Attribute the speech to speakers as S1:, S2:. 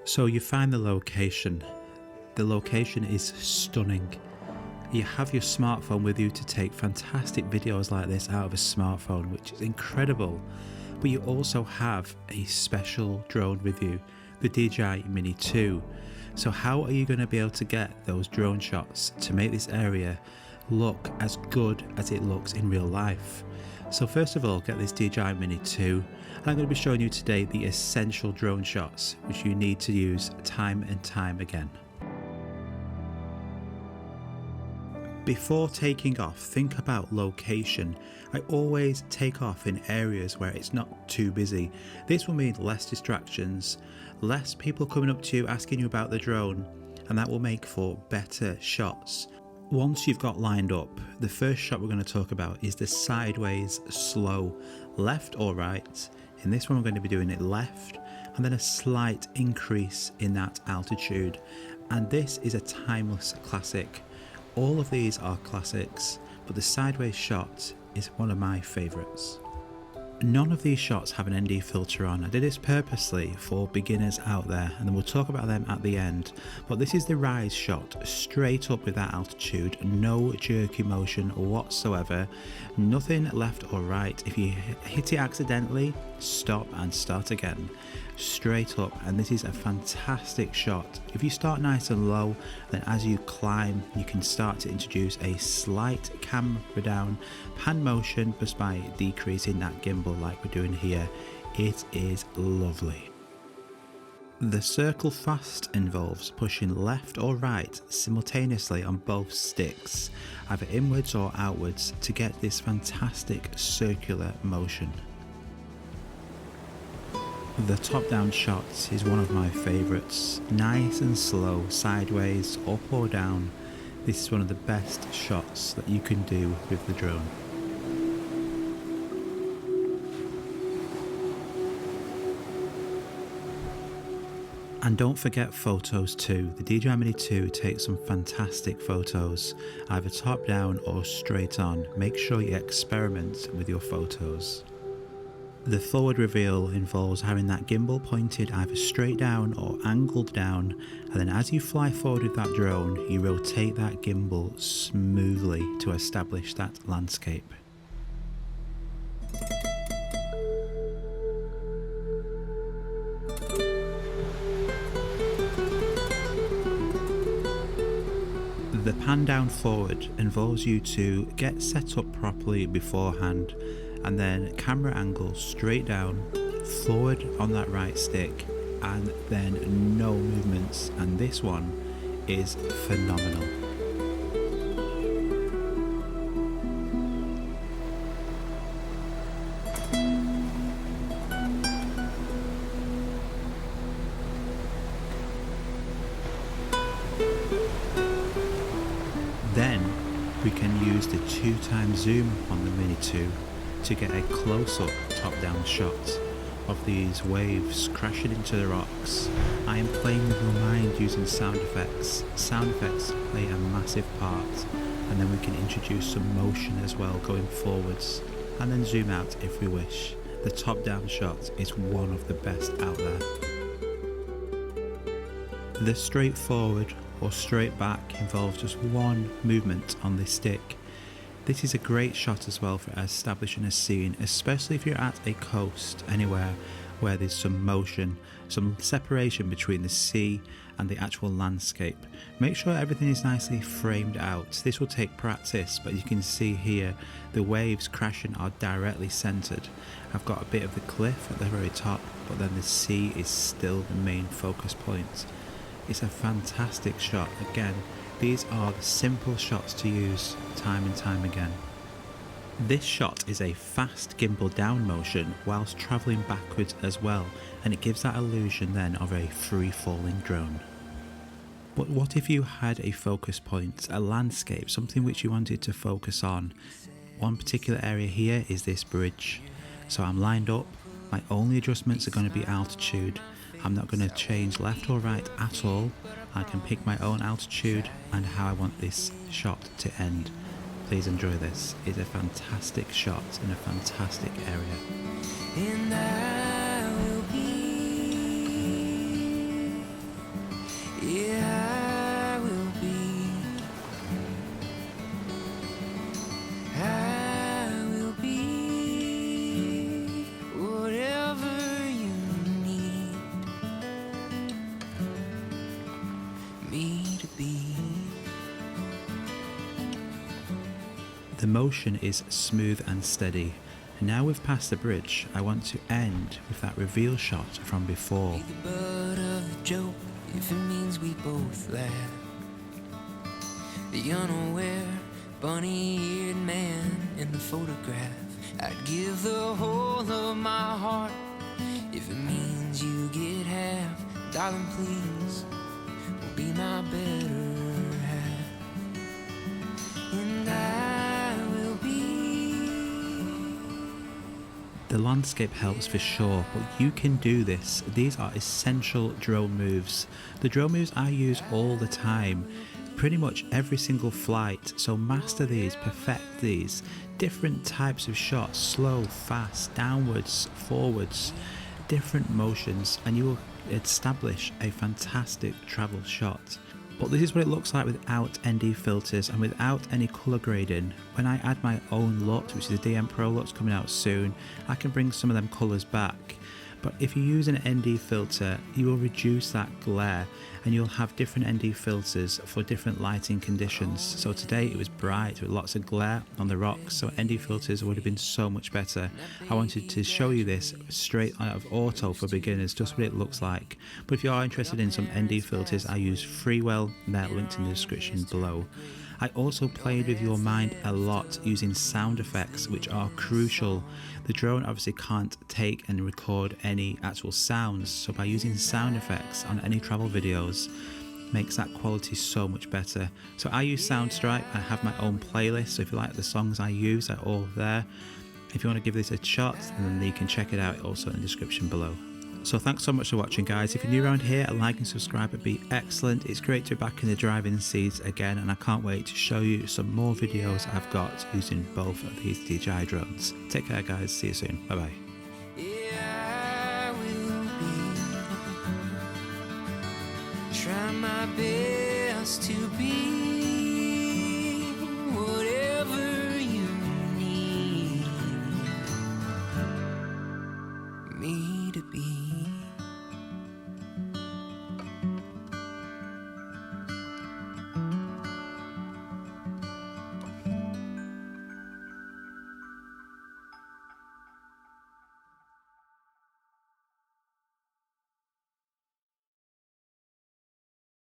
S1: So you find the location. The location is stunning. You have your smartphone with you to take fantastic videos like this out of a smartphone, which is incredible. But you also have a special drone with you, the DJI Mini 2. So how are you going to be able to get those drone shots to make this area look as good as it looks in real life? So first of all, get this DJI Mini 2. I'm going to be showing you today the essential drone shots which you need to use time and time again. Before taking off, think about location. I always take off in areas where it's not too busy. This will mean less distractions, less people coming up to you asking you about the drone, and that will make for better shots. Once you've got lined up, the first shot we're going to talk about is the sideways slow, left or right. In this one we're going to be doing it left, and then a slight increase in that altitude. And this is a timeless classic. All of these are classics, but the sideways shot is one of my favourites. None of these shots have an ND filter on. I did this purposely for beginners out there, and then we'll talk about them at the end. But this is the rise shot, straight up with that altitude, no jerky motion whatsoever, nothing left or right. If you hit it accidentally, stop and start again. Straight up, and this is a fantastic shot. If you start nice and low, then as you climb you can start to introduce a slight camera down pan motion just by decreasing that gimbal like we're doing here. It is lovely. The circle fast involves pushing left or right simultaneously on both sticks, either inwards or outwards, to get this fantastic circular motion. The top-down shot is one of my favourites. Nice and slow, sideways, up or down. This is one of the best shots that you can do with the drone. And don't forget photos too. The DJI Mini 2 takes some fantastic photos, either top-down or straight on. Make sure you experiment with your photos. The forward reveal involves having that gimbal pointed either straight down or angled down, and then as you fly forward with that drone, you rotate that gimbal smoothly to establish that landscape. The pan down forward involves you to get set up properly beforehand, and then camera angle straight down, forward on that right stick, and then no movements, and this one is phenomenal. Then we can use the 2x zoom on the Mini 2 to get a close-up top-down shot of these waves crashing into the rocks. I am playing with your mind using sound effects. Sound effects play a massive part, and then we can introduce some motion as well going forwards, and then zoom out if we wish. The top-down shot is one of the best out there. The straight forward or straight back involves just one movement on this stick. This is a great shot as well for establishing a scene, especially if you're at a coast, anywhere where there's some motion, some separation between the sea and the actual landscape. Make sure everything is nicely framed out. This will take practice, but you can see here the waves crashing are directly centered. I've got a bit of the cliff at the very top, but then the sea is still the main focus point. It's a fantastic shot. Again, these are the simple shots to use time and time again. This shot is a fast gimbal down motion whilst travelling backwards as well, and it gives that illusion then of a free falling drone. But what if you had a focus point, a landscape, something which you wanted to focus on? One particular area here is this bridge. So I'm lined up, my only adjustments are going to be altitude. I'm not going to change left or right at all. I can pick my own altitude and how I want this shot to end. Please enjoy this. It's a fantastic shot in a fantastic area.
S2: And I will be
S1: motion is smooth and steady. And now we've passed the bridge, I want to end with that reveal shot from before.
S2: Be the butt of the joke if it means we both laugh. The unaware, bunny-eared man in the photograph. I'd give the whole of my heart if it means you get half. Darling, please, be my better half. And I will be.
S1: The landscape helps for sure, but you can do this. These are essential drone moves. The drone moves I use all the time, pretty much every single flight. So master these, perfect these. Different types of shots, slow, fast, downwards, forwards, different motions, and you will establish a fantastic travel shot. But this is what it looks like without ND filters and without any color grading. When I add my own LUT, which is the DM Pro LUTs coming out soon, I can bring some of them colors back. But if you use an ND filter, you will reduce that glare, and you'll have different ND filters for different lighting conditions. So today it was bright with lots of glare on the rocks, so ND filters would have been so much better. I wanted to show you this straight out of auto for beginners, just what it looks like. But if you are interested in some ND filters, I use Freewell, they're linked in the description below. I also played with your mind a lot using sound effects, which are crucial. The drone obviously can't take and record any actual sounds, so by using sound effects on any travel videos makes that quality so much better. So I use Soundstripe, I have my own playlist, so if you like the songs I use, they're all there. If you want to give this a shot, then you can check it out also in the description below. So thanks so much for watching, guys. If you're new around here, a like and subscribe would be excellent. It's great to be back in the driving seats again, and I can't wait to show you some more videos I've got using both of these DJI drones. Take care, guys. See you soon. Bye bye.
S2: Yeah, I will be. Try my best to be.